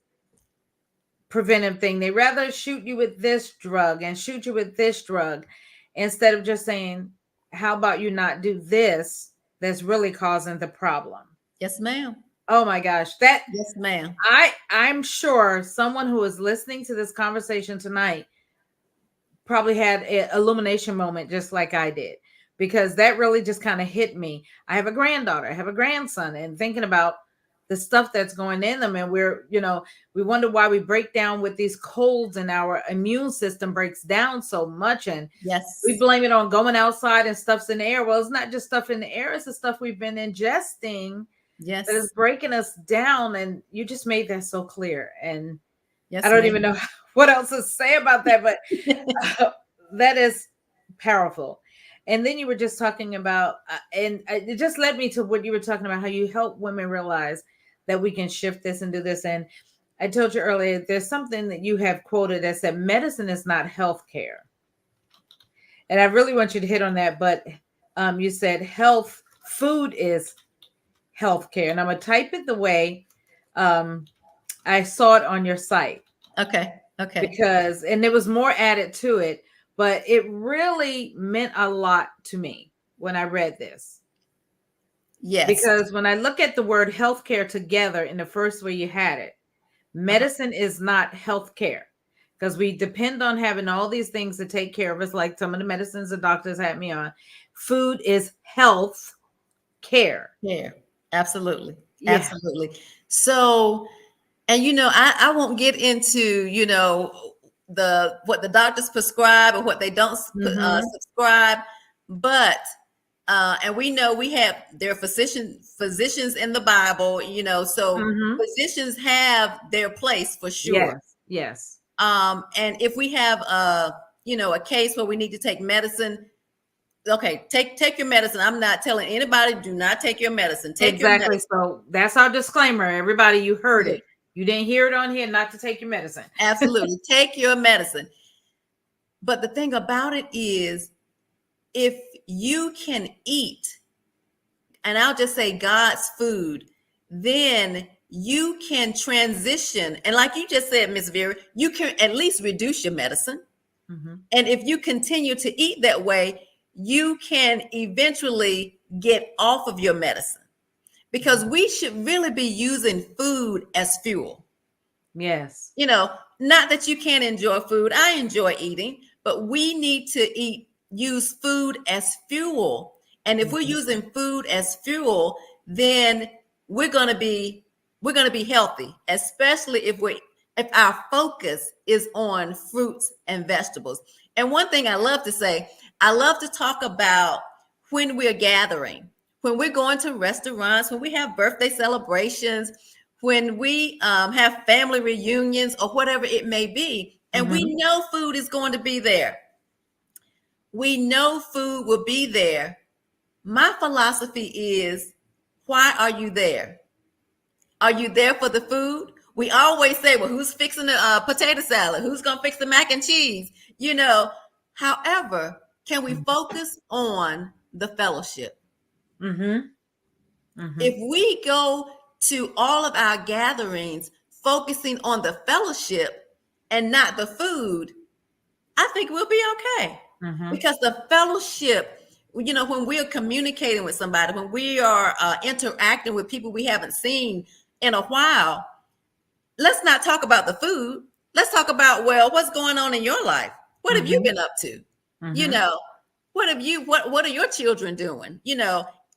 Speaker 1: preventive thing. They rather shoot you with this drug and shoot you with this drug instead of just saying, how about you not do this that's really causing the problem?
Speaker 2: Yes, ma'am.
Speaker 1: Oh my gosh.
Speaker 2: Yes, ma'am.
Speaker 1: I'm sure someone who is listening to this conversation tonight probably had an illumination moment just like I did, because that really just kind of hit me. I have a granddaughter, I have a grandson, and thinking about the stuff that's going in them, and we wonder why we break down with these colds and our immune system breaks down so much, and
Speaker 2: Yes.
Speaker 1: we blame it on going outside and stuff's in the air. Well, it's not just stuff in the air, it's the stuff we've been ingesting
Speaker 2: Yes.
Speaker 1: that is breaking us down. And you just made that so clear, and
Speaker 2: Yes,
Speaker 1: I don't
Speaker 2: ma'am.
Speaker 1: even know what else to say about that, but that is powerful. And then you were just talking about, and it just led me to what you were talking about, how you help women realize that we can shift this and do this. And I told you earlier, there's something that you have quoted that said, medicine is not health care. And I really want you to hit on that. But you said food is health care. And I'm going to type it the way I saw it on your site.
Speaker 2: Okay.
Speaker 1: And there was more added to it, but it really meant a lot to me when I read this.
Speaker 2: Yes.
Speaker 1: Because when I look at the word healthcare together in the first way you had it, medicine is not healthcare, because we depend on having all these things to take care of us, like some of the medicines the doctors had me on. Food is health care.
Speaker 2: Yeah, absolutely.
Speaker 1: Yeah.
Speaker 2: Absolutely. So, and I won't get into, what the doctors prescribe or what they don't subscribe, but and we know there are physicians in the Bible, so physicians have their place for sure.
Speaker 1: Yes.
Speaker 2: And if we have a case where we need to take medicine, okay, take your medicine. I'm not telling anybody, do not take your medicine. Take your medicine.
Speaker 1: So that's our disclaimer. Everybody, you heard it. You didn't hear it on here, not to take your medicine.
Speaker 2: Absolutely. Take your medicine. But the thing about it is, if you can eat, and I'll just say God's food, then you can transition. And like you just said, Miss Vera, you can at least reduce your medicine. And if you continue to eat that way, you can eventually get off of your medicine, because we should really be using food as fuel.
Speaker 1: Yes.
Speaker 2: Not that you can't enjoy food. I enjoy eating, but we need to use food as fuel. And if we're using food as fuel, then we're going to be healthy, especially if our focus is on fruits and vegetables. And one thing I love to say, I love to talk about when we're gathering, when we're going to restaurants, when we have birthday celebrations, when we have family reunions or whatever it may be, and we know food is going to be there. We know food will be there. My philosophy is, why are you there? Are you there for the food? We always say, well, who's fixing the potato salad? Who's going to fix the mac and cheese? However, can we focus on the fellowship? If we go to all of our gatherings focusing on the fellowship and not the food, I think we'll be okay. Because the fellowship, when we are communicating with somebody, when we are interacting with people we haven't seen in a while, let's not talk about the food. Let's talk about, well, what's going on in your life? What have you been up to? What are your children doing?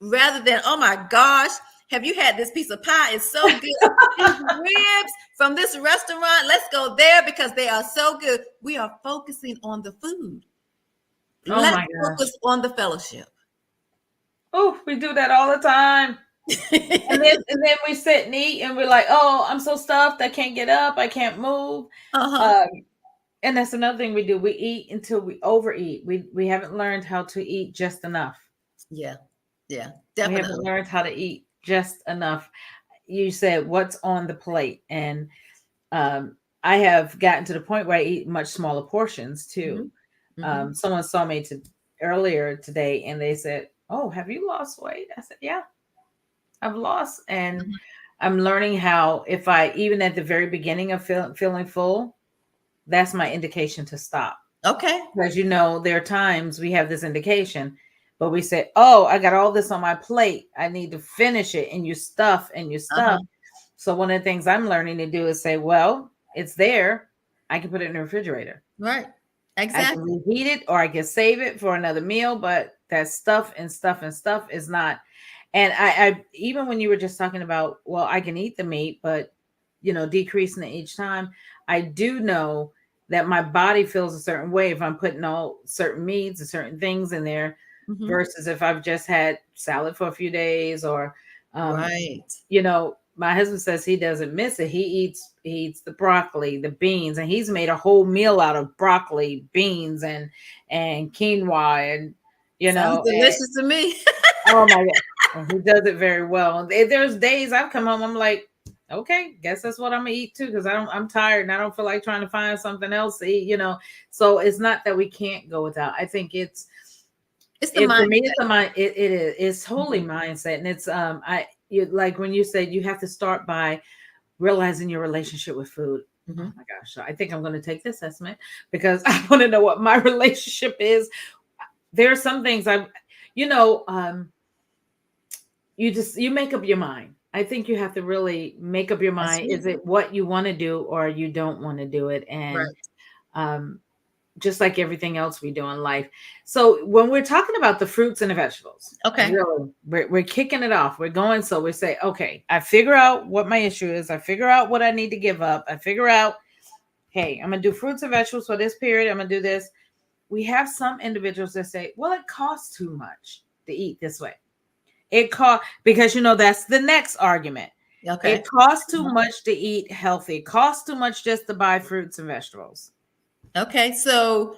Speaker 2: Rather than, oh my gosh, Have you had this piece of pie? It's so good. These ribs from this restaurant, let's go there because they are so good. We are focusing on the food.
Speaker 1: Oh
Speaker 2: Let's
Speaker 1: my gosh.
Speaker 2: focus on the fellowship.
Speaker 1: Oh, we do that all the time. And then we sit and eat and we're like, oh, I'm so stuffed. I can't get up. I can't move.
Speaker 2: Uh-huh.
Speaker 1: Um, and that's another thing we do. We eat until we overeat. We haven't learned how to eat just enough.
Speaker 2: Yeah. Yeah,
Speaker 1: We haven't
Speaker 2: definitely.
Speaker 1: learned how to eat just enough. You said what's on the plate. And I have gotten to the point where I eat much smaller portions too.
Speaker 2: Mm-hmm.
Speaker 1: Someone saw me earlier today and they said, oh, have you lost weight? I said, yeah, I've lost. And
Speaker 2: Mm-hmm.
Speaker 1: I'm learning how, if I, even at the very beginning of feeling full, that's my indication to stop.
Speaker 2: Okay.
Speaker 1: Because, there are times we have this indication, but we say, oh, I got all this on my plate. I need to finish it. And you stuff and you stuff.
Speaker 2: Uh-huh.
Speaker 1: So one of the things I'm learning to do is say, well, it's there. I can put it in the refrigerator.
Speaker 2: Right.
Speaker 1: I can
Speaker 2: Exactly.
Speaker 1: reheat it or I can save it for another meal, but that stuff and stuff and stuff is not. And I even when you were just talking about, well, I can eat the meat, but decreasing it each time, I do know that my body feels a certain way if I'm putting all certain meats and certain things in there
Speaker 2: Mm-hmm.
Speaker 1: versus if I've just had salad for a few days or um,
Speaker 2: Right.
Speaker 1: my husband says he doesn't miss it. He eats the broccoli, the beans, and he's made a whole meal out of broccoli, beans, and quinoa, and
Speaker 2: Sounds delicious to me.
Speaker 1: oh my god, and he does it very well. And there's days I've come home, I'm like, okay, guess that's what I'm gonna eat too, because I'm tired and I don't feel like trying to find something else to eat. So it's not that we can't go without. I think
Speaker 2: It's the
Speaker 1: it for me, it's
Speaker 2: mindset.
Speaker 1: a mind. It is. It's totally
Speaker 2: Mhm.
Speaker 1: mindset, and it's like when you said you have to start by realizing your relationship with food. Oh
Speaker 2: Mhm.
Speaker 1: my gosh, so I think I'm going to take this assessment because I want to know what my relationship is. There are some things you know, um, you make up your mind. I think you have to really make up your
Speaker 2: That's
Speaker 1: mind. Is
Speaker 2: right.
Speaker 1: it what you want to do or you don't want to do it? And
Speaker 2: Right.
Speaker 1: um, just like everything else we do in life. So when we're talking about the fruits and the vegetables,
Speaker 2: Okay.
Speaker 1: really, we're kicking it off. We're going, so we say, okay, I figure out what my issue is. I figure out what I need to give up. I figure out, hey, I'm going to do fruits and vegetables for this period. I'm going to do this. We have some individuals that say, well, it costs too much to eat this way. It cost because that's the next argument.
Speaker 2: Okay.
Speaker 1: It costs too
Speaker 2: Uh-huh.
Speaker 1: much to eat healthy. It costs too much just to buy fruits and vegetables.
Speaker 2: Okay. So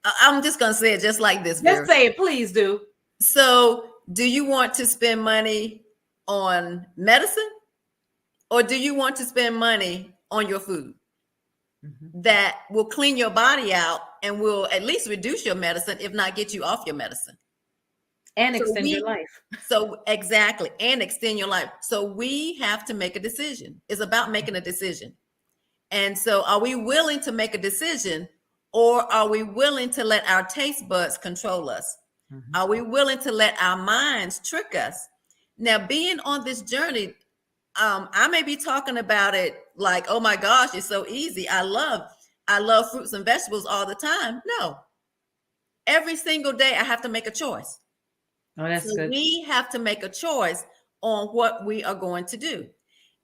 Speaker 2: I'm just gonna say it just like this,
Speaker 1: Just
Speaker 2: Vera.
Speaker 1: say it, please do.
Speaker 2: So, do you want to spend money on medicine, or do you want to spend money on your food
Speaker 1: Mhm.
Speaker 2: that will clean your body out and will at least reduce your medicine, if not get you off your medicine?
Speaker 1: And
Speaker 2: So
Speaker 1: extend your
Speaker 2: we
Speaker 1: life.
Speaker 2: So exactly, and extend your life. So we have to make a decision. It's about making a decision. And so are we willing to make a decision, or are we willing to let our taste buds control us?
Speaker 1: Mhm.
Speaker 2: Are we willing to let our minds trick us? Now, being on this journey, I may be talking about it like, oh my gosh, it's so easy. I love fruits and vegetables all the time. No, every single day I have to make a choice.
Speaker 1: Oh, that's
Speaker 2: So
Speaker 1: good.
Speaker 2: we have to make a choice on what we are going to do.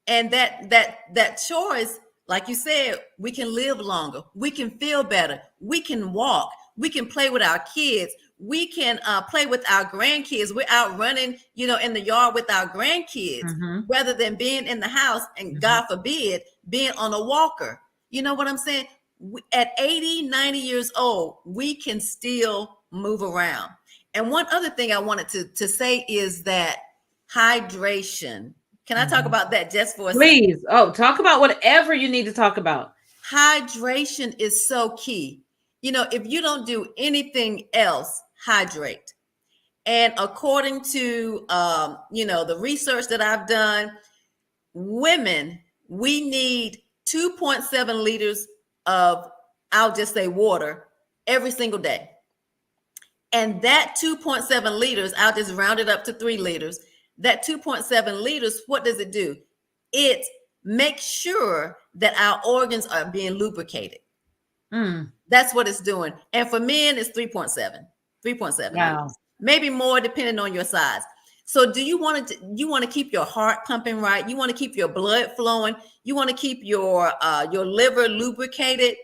Speaker 2: And that choice, like you said, we can live longer, we can feel better, we can walk, we can play with our kids, we can play with our grandkids. We're out running, in the yard with our grandkids,
Speaker 1: Mhm.
Speaker 2: rather than being in the house and,
Speaker 1: Mhm.
Speaker 2: God forbid, being on a walker. You know what I'm saying? At 80, 90 years old, we can still move around. And one other thing I wanted to say is that hydration. Can I talk
Speaker 1: Mhm.
Speaker 2: about that just for a second?
Speaker 1: Please. Oh, talk about whatever you need to talk about.
Speaker 2: Hydration is so key. If you don't do anything else, hydrate. And according to the research that I've done, women, we need 2.7 liters of, I'll just say, water every single day. And that 2.7 liters, I'll just round it up to 3 liters. That 2.7 liters, what does it do? It makes sure that our organs are being lubricated.
Speaker 1: Mm,
Speaker 2: That's what it's doing. And for men, it's 3.7
Speaker 1: wow.
Speaker 2: liters, maybe more depending on your size. So do you want to keep your heart pumping right? You want to keep your blood flowing? You want to keep your liver lubricated?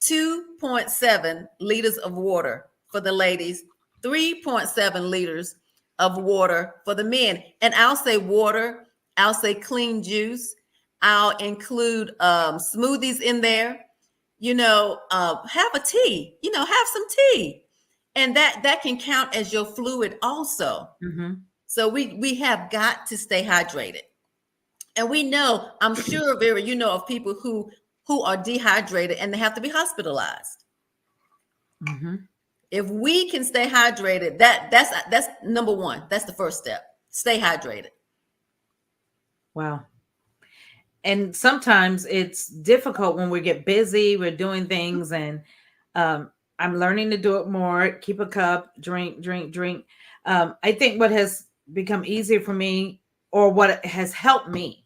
Speaker 2: 2.7 liters of water for the ladies, 3.7 liters of water for the men. And I'll say water, I'll say clean juice, I'll include smoothies in there. Have a tea, have some tea. And that can count as your fluid also.
Speaker 1: Mm-hmm.
Speaker 2: So we have got to stay hydrated. And we know, I'm sure, Vera, you know of people who are dehydrated and they have to be hospitalized.
Speaker 1: Mm-hmm.
Speaker 2: If we can stay hydrated, that's number one. That's the first step. Stay hydrated.
Speaker 1: Wow. And sometimes it's difficult when we get busy, we're doing things, and I'm learning to do it more. Keep a cup, drink, drink, drink. I think what has become easier for me, or what has helped me.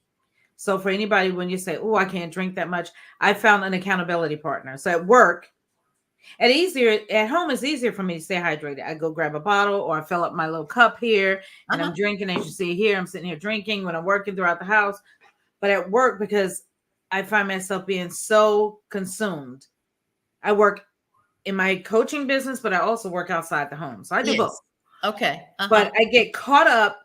Speaker 1: So for anybody, when you say, "Oh, I can't drink that much," I found an accountability partner. So at work, at home, it's easier for me to stay hydrated. I go grab a bottle, or I fill up my little cup here, and I'm
Speaker 2: Uh-huh.
Speaker 1: drinking. As you see here, I'm sitting here drinking when I'm working throughout the house. But at work, because I find myself being so consumed, I work in my coaching business, but I also work outside the home. So I do both.
Speaker 2: Yes. Okay.
Speaker 1: But
Speaker 2: Uh-huh.
Speaker 1: I get caught up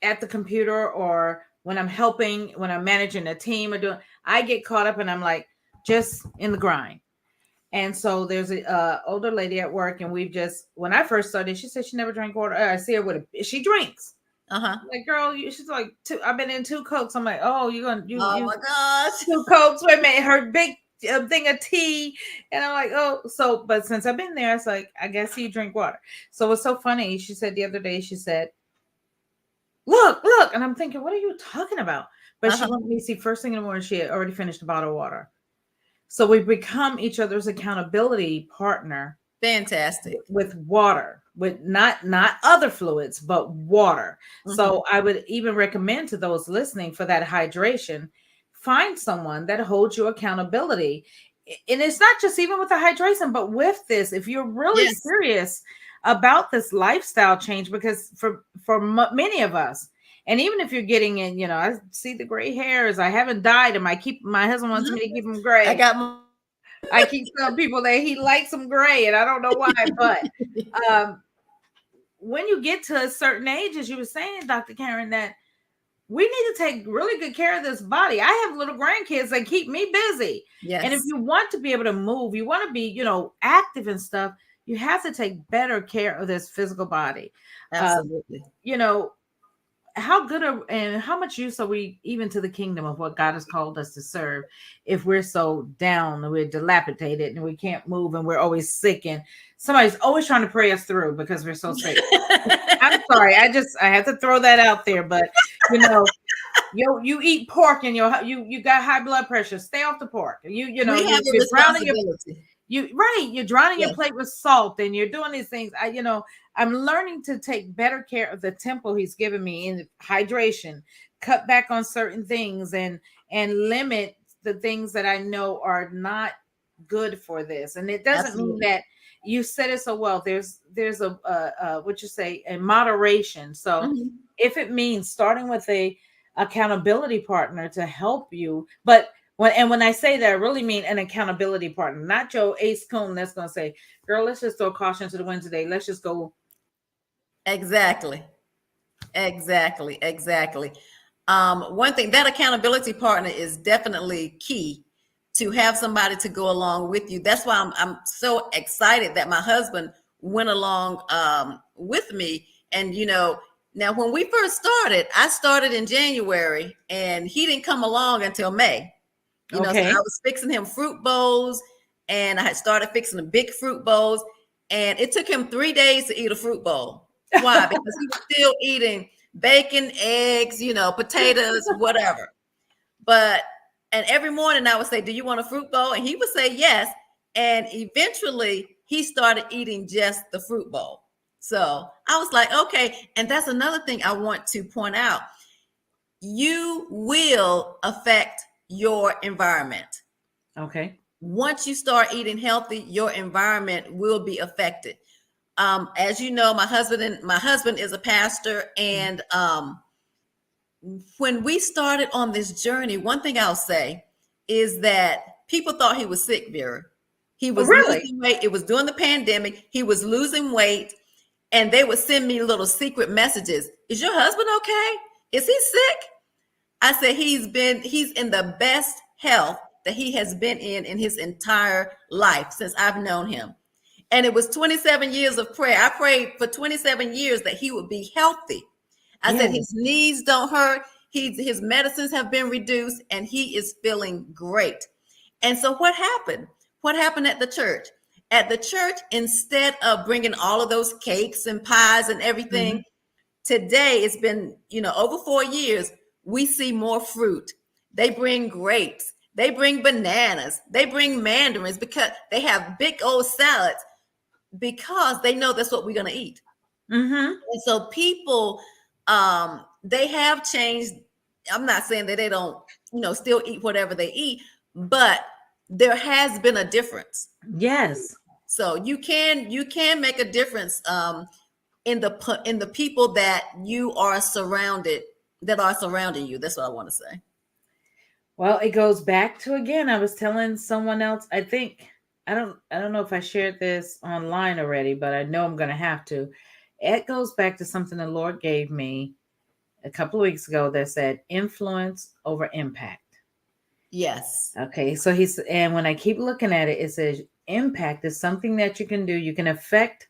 Speaker 1: at the computer, or when I'm helping, when I'm managing a team or doing, I get caught up and I'm like just in the grind. And so there's a older lady at work, and when I first started, she said she never drank water. I see her she drinks.
Speaker 2: Uh-huh.
Speaker 1: Like, girl, she's like, I've been in 2 Cokes. I'm like, oh,
Speaker 2: Oh
Speaker 1: you
Speaker 2: my gosh.
Speaker 1: 2 Cokes. Wait a minute, her big thing of tea. And I'm like, oh, but since I've been there, it's like, I guess you drink water. So it's so funny. She said the other day, she said, look. And I'm thinking, what are you talking about? But she
Speaker 2: Uh-huh.
Speaker 1: wanted me to see first thing in the morning, she had already finished a bottle of water. So we become each other's accountability partner
Speaker 2: Fantastic.
Speaker 1: with water, with not other fluids, but water.
Speaker 2: Mm-hmm.
Speaker 1: So I would even recommend to those listening, for that hydration, find someone that holds you accountability. And it's not just even with the hydration, but with this, if you're really
Speaker 2: Yes.
Speaker 1: serious about this lifestyle change, because for many of us, and even if you're getting in, I see the gray hairs, I haven't dyed them. My husband wants me to keep them
Speaker 2: I
Speaker 1: gray.
Speaker 2: got my
Speaker 1: I keep telling people that he likes them gray, and I don't know why. But um, when you get to a certain age, as you were saying, Dr. Karen, that we need to take really good care of this body. I have little grandkids that keep me busy. And if
Speaker 2: Yes.
Speaker 1: you want to be able to move, you want to be, active and stuff, you have to take better care of this physical body.
Speaker 2: Absolutely.
Speaker 1: You know, how good and how much use are we even to the kingdom of what God has called us to serve, if we're so down and we're dilapidated and we can't move and we're always sick, and somebody's always trying to pray us through because we're so sick? I'm sorry, I have to throw that out there. But you eat pork and you got high blood pressure, stay off the pork.
Speaker 2: We have a
Speaker 1: You're drowning
Speaker 2: responsibility.
Speaker 1: you're drowning your
Speaker 2: Yes.
Speaker 1: plate with salt, and you're doing these things. I'm learning to take better care of the temple he's given me in hydration, cut back on certain things, and limit the things that I know are not good for this. And it doesn't mean
Speaker 2: Absolutely.
Speaker 1: that, you said it so well, there's a what you say, in moderation. So
Speaker 2: Mhm.
Speaker 1: if it means starting with a accountability partner to help you, but when I say that, I really mean an accountability partner, not your ace coon that's going to say, girl, let's just throw caution to the wind today. Let's just go.
Speaker 2: Exactly. Exactly. Exactly. One thing, that accountability partner is definitely key, to have somebody to go along with you. That's why I'm so excited that my husband went along with me. And now when we first started, I started in January and he didn't come along until May. So I
Speaker 1: Okay.
Speaker 2: was fixing him fruit bowls, and I had started fixing the big fruit bowls, and it took him 3 days to eat a fruit bowl. Why? Because he was still eating bacon, eggs, potatoes, whatever. But and every morning I would say, "Do you want a fruit bowl?" And he would say yes. And eventually he started eating just the fruit bowl. So I was like, okay. And that's another thing I want to point out. You will affect your environment.
Speaker 1: Okay.
Speaker 2: Once you start eating healthy, your environment will be affected. As you know, my husband is a pastor, and when we started on this journey, one thing I'll say is that people thought he was sick, Vera. He
Speaker 1: Oh,
Speaker 2: was
Speaker 1: really?
Speaker 2: losing weight. It was during the pandemic. He was losing weight, and they would send me little secret messages. Is your husband okay? Is he sick? I said he's in the best health that he has been in his entire life since I've known him. And it was 27 years of prayer. I prayed for 27 years that he would be healthy. I said his
Speaker 1: Yes.
Speaker 2: knees don't hurt. His medicines have been reduced and he is feeling great. And so what happened? What happened at the church? At the church, instead of bringing all of those cakes and pies and everything,
Speaker 1: Mhm.
Speaker 2: today it's been, over 4 years, we see more fruit. They bring grapes. They bring bananas. They bring mandarins because they have big old salads because they know that's what we're going to eat.
Speaker 1: Mhm.
Speaker 2: And so people, they have changed. I'm not saying that they don't, still eat whatever they eat, but there has been a difference.
Speaker 1: Yes.
Speaker 2: So you can make a difference in the people that you are surrounded that are surrounding you. That's what I want to say.
Speaker 1: Well, it goes back to, again, I was telling someone else, I think I don't know if I shared this online already, but I know I'm going to have to. It goes back to something the Lord gave me a couple of weeks ago that said influence over impact.
Speaker 2: Yes.
Speaker 1: Okay, so and when I keep looking at it, it says impact is something that you can do. You can affect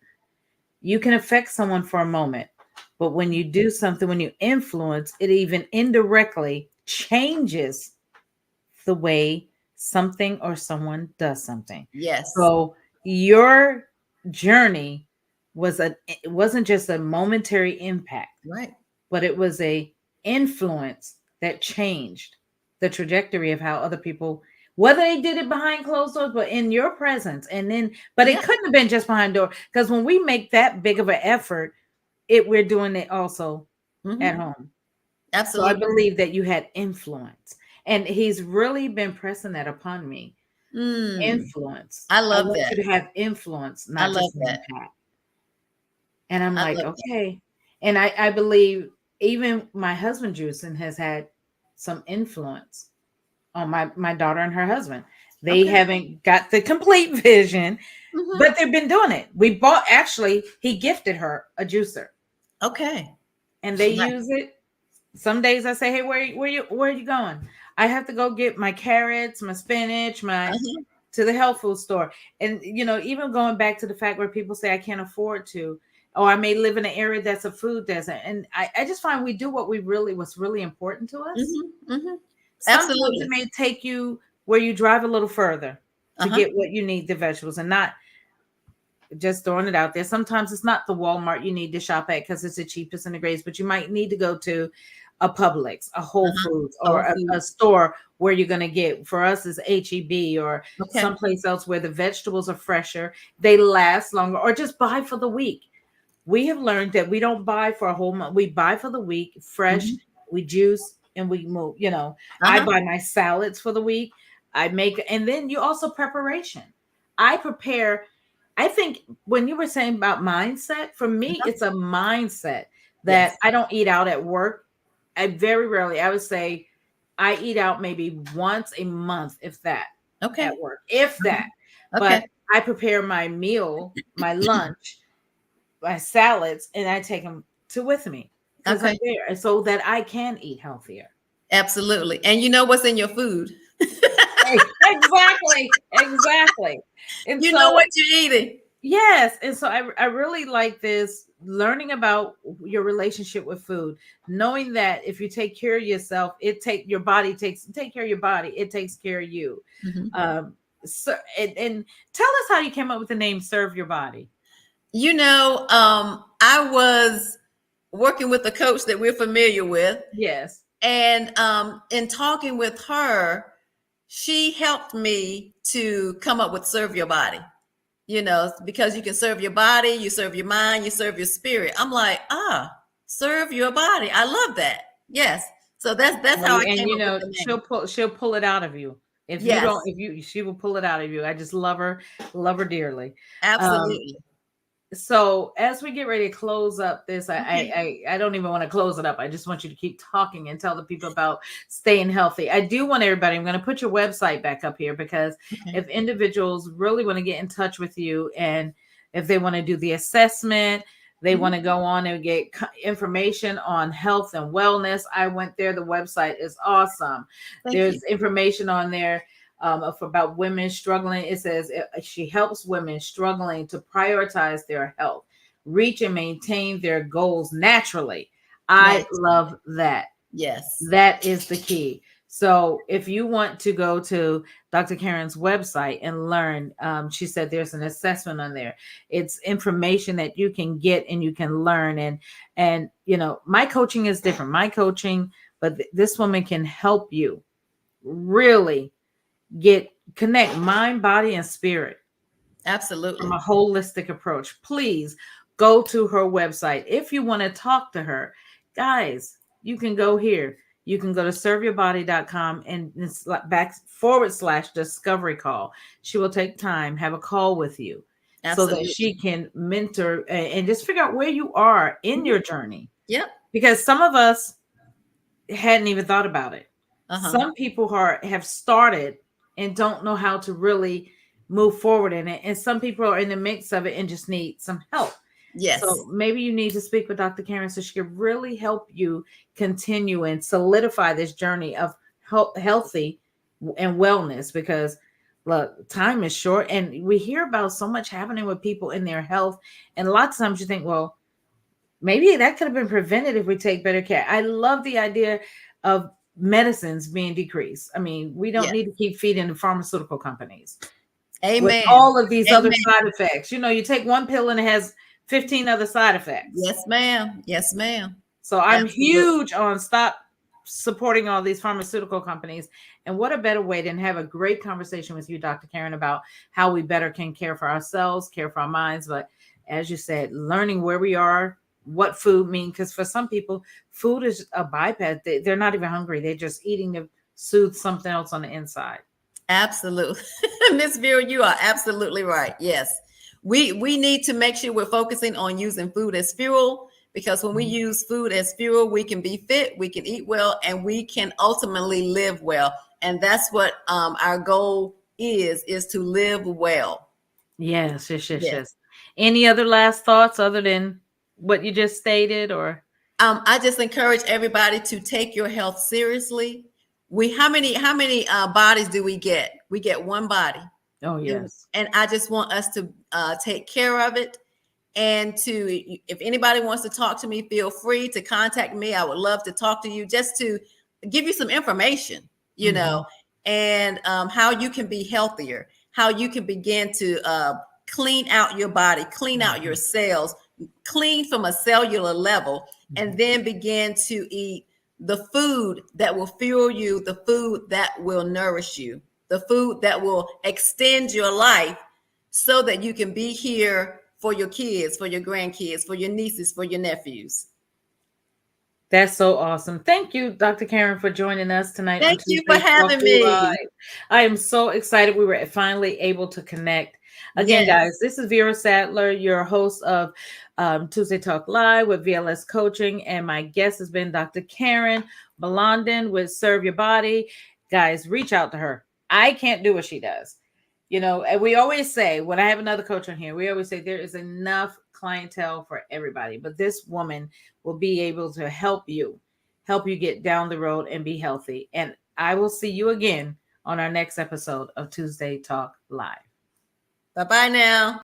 Speaker 1: someone for a moment, but when you do something, when you influence, it even indirectly changes the way something or someone does something.
Speaker 2: Yes.
Speaker 1: So your journey it wasn't just a momentary impact,
Speaker 2: Right.
Speaker 1: but it was a influence that changed the trajectory of how other people, whether they did it behind closed doors, but in your presence. And then, but it
Speaker 2: Yeah.
Speaker 1: couldn't have been just behind door, because when we make that big of an effort, we're doing it also at
Speaker 2: Hmm.
Speaker 1: home. So I
Speaker 2: Absolutely.
Speaker 1: believe that you had influence, and he's really been pressing that upon me.
Speaker 2: Mm.
Speaker 1: Influence.
Speaker 2: I
Speaker 1: I
Speaker 2: love
Speaker 1: want
Speaker 2: that.
Speaker 1: you to have influence,
Speaker 2: I
Speaker 1: not
Speaker 2: love
Speaker 1: just an
Speaker 2: that.
Speaker 1: impact. And I'm
Speaker 2: I
Speaker 1: like,
Speaker 2: love that.
Speaker 1: okay. And I believe even my husband Juicing has had some influence on my daughter and her husband. They
Speaker 2: Okay.
Speaker 1: haven't got the complete vision,
Speaker 2: Hmm.
Speaker 1: but they've been doing it. We bought Actually, he gifted her a juicer,
Speaker 2: Okay.
Speaker 1: and they
Speaker 2: Nice.
Speaker 1: use it. Some days I say, "Hey, where are you going?" I have to go get my carrots, my spinach, my
Speaker 2: Uh-huh.
Speaker 1: to the health food store. And even going back to the fact where people say I can't afford to, or I may live in an area that's a food desert. And I just find we do what's really important to us.
Speaker 2: Hmm. Hmm.
Speaker 1: Sometimes it
Speaker 2: Absolutely.
Speaker 1: may take you where you drive a little further to
Speaker 2: Uh-huh.
Speaker 1: get what you need, the vegetables, and not just throwing it out there. Sometimes it's not the Walmart you need to shop at because it's the cheapest and the greatest, but you might need to go to a Publix, a Whole
Speaker 2: Uh-huh.
Speaker 1: Foods, or
Speaker 2: Whole
Speaker 1: a
Speaker 2: Foods.
Speaker 1: store where you're going to get, for us, is HEB, or
Speaker 2: Okay.
Speaker 1: someplace else where the vegetables are fresher, they last longer, or just buy for the week. We have learned that we don't buy for a whole month. We buy for the week, fresh,
Speaker 2: Hmm.
Speaker 1: we juice, and we move. I
Speaker 2: Uh-huh.
Speaker 1: buy my salads for the week. I make, and then you also preparation. I prepare. I think when you were saying about mindset, for me,
Speaker 2: Uh-huh.
Speaker 1: it's a mindset that
Speaker 2: Yes.
Speaker 1: I don't eat out at work. I very rarely, I would say, I eat out maybe once a month, if that,
Speaker 2: Okay.
Speaker 1: at work, if that.
Speaker 2: Okay.
Speaker 1: But I prepare my meal, my lunch, my salads, and I take them to with me because I'm
Speaker 2: Okay.
Speaker 1: there, and so that I can eat healthier.
Speaker 2: Absolutely. And you know what's in your food.
Speaker 1: Exactly, exactly. And
Speaker 2: You know
Speaker 1: so,
Speaker 2: what you're eating.
Speaker 1: yes, and so I really like this, learning about your relationship with food, knowing that if you take care of yourself, take care of your body, it takes care of you.
Speaker 2: Mhm.
Speaker 1: Um, so, and tell us how you came up with the name Serve Your Body.
Speaker 2: I was working with a coach that we're familiar with,
Speaker 1: Yes.
Speaker 2: and in talking with her, she helped me to come up with Serve Your Body. Because you can serve your body, you serve your mind, you serve your spirit. I'm like, serve your body. I love that. Yes. So that's how I
Speaker 1: And
Speaker 2: came up with the name.
Speaker 1: she'll pull it out of you. If you don't,
Speaker 2: Yes,
Speaker 1: if you she will pull it out of you. I just love her dearly. Um,
Speaker 2: absolutely.
Speaker 1: So as we get ready to close up this,
Speaker 2: Okay.
Speaker 1: I don't even want to close it up. I just want you to keep talking and tell the people about staying healthy. I do want everybody, I'm going to put your website back up here, because
Speaker 2: Okay.
Speaker 1: if individuals really want to get in touch with you, and if they want to do the assessment, they want to
Speaker 2: Mhm.
Speaker 1: go on and get information on health and wellness, I went there. The website is awesome.
Speaker 2: Thank you.
Speaker 1: There's information on there about women struggling. It says she helps women struggling to prioritize their health, reach and maintain their goals naturally. I
Speaker 2: Naturally.
Speaker 1: love that.
Speaker 2: Yes.
Speaker 1: That is the key. So if you want to go to Dr. Karen's website and learn, she said there's an assessment on there. It's information that you can get and you can learn. And my coaching is different. My coaching, but this woman can help you really get connect mind, body, and spirit from a
Speaker 2: Absolutely.
Speaker 1: holistic approach. Please go to her website. If you want to talk to her, guys, you can go here. You can go to serveyourbody.com, and it's back / discovery call. She will take time, have a call with you, so that she
Speaker 2: Absolutely.
Speaker 1: can mentor and just figure out where you are in
Speaker 2: Mhm.
Speaker 1: your journey.
Speaker 2: Yep.
Speaker 1: Because some of us hadn't even thought about it.
Speaker 2: Uh-huh.
Speaker 1: Some people have started and don't know how to really move forward in it. And some people are in the mix of it and just need some help. So
Speaker 2: Yes.
Speaker 1: maybe you need to speak with Dr. Karen so she can really help you continue and solidify this journey of healthy and wellness, because look, time is short and we hear about so much happening with people in their health. And a lot of times you think, well, maybe that could have been prevented if we take better care. I love the idea of medicines being decreased. I mean, we don't
Speaker 2: Yes.
Speaker 1: need to keep feeding the pharmaceutical companies with
Speaker 2: Amen.
Speaker 1: all of these other
Speaker 2: Amen.
Speaker 1: side effects. You take one pill and it has 15 other side effects.
Speaker 2: Yes, ma'am. Yes, ma'am.
Speaker 1: So I'm
Speaker 2: Absolutely.
Speaker 1: huge on stop supporting all these pharmaceutical companies. And what a better way than have a great conversation with you, Dr. Karen, about how we better can care for ourselves, care for our minds. But as you said, learning where we are, what food means, because for some people, food is a bypass. They're not even hungry. They're just eating to soothe something else on the inside.
Speaker 2: Absolutely. Miss Vera, you are absolutely right. Yes. We need to make sure we're focusing on using food as fuel, because when we
Speaker 1: Mhm.
Speaker 2: use food as fuel, we can be fit, we can eat well, and we can ultimately live well. And that's what our goal is to live well.
Speaker 1: Yes, yes, yes,
Speaker 2: Yes.
Speaker 1: yes. Any other last thoughts other than what you just stated, or?
Speaker 2: I just encourage everybody to take your health seriously. We how many bodies do we get? We get one body,
Speaker 1: Oh, yes.
Speaker 2: and I just want us to take care of it. And if anybody wants to talk to me, feel free to contact me. I would love to talk to you, just to give you some information,
Speaker 1: Mhm.
Speaker 2: and how you can be healthier, how you can begin to clean out your body, clean out your
Speaker 1: Mhm.
Speaker 2: cells, clean from a cellular level, and
Speaker 1: Mhm.
Speaker 2: then begin to eat the food that will fuel you, the food that will nourish you, the food that will extend your life, so that you can be here for your kids, for your grandkids, for your nieces, for your nephews.
Speaker 1: That's so awesome. Thank you, Dr. Karen, for joining us tonight on
Speaker 2: Thank you for
Speaker 1: Tuesday Talk
Speaker 2: having
Speaker 1: Live.
Speaker 2: me.
Speaker 1: I am so excited we were finally able to connect. Again,
Speaker 2: Yes.
Speaker 1: guys, this is Vera Sadler, your host of Tuesday Talk Live with VLS Coaching, and my guest has been Dr. Karen Blondin with Serve Your Body. Guys, reach out to her. I can't do what she does. And we always say, when I have another coach on here, we always say there is enough clientele for everybody, but this woman will be able to help you get down the road and be healthy. And I will see you again on our next episode of Tuesday Talk Live.
Speaker 2: Bye bye now.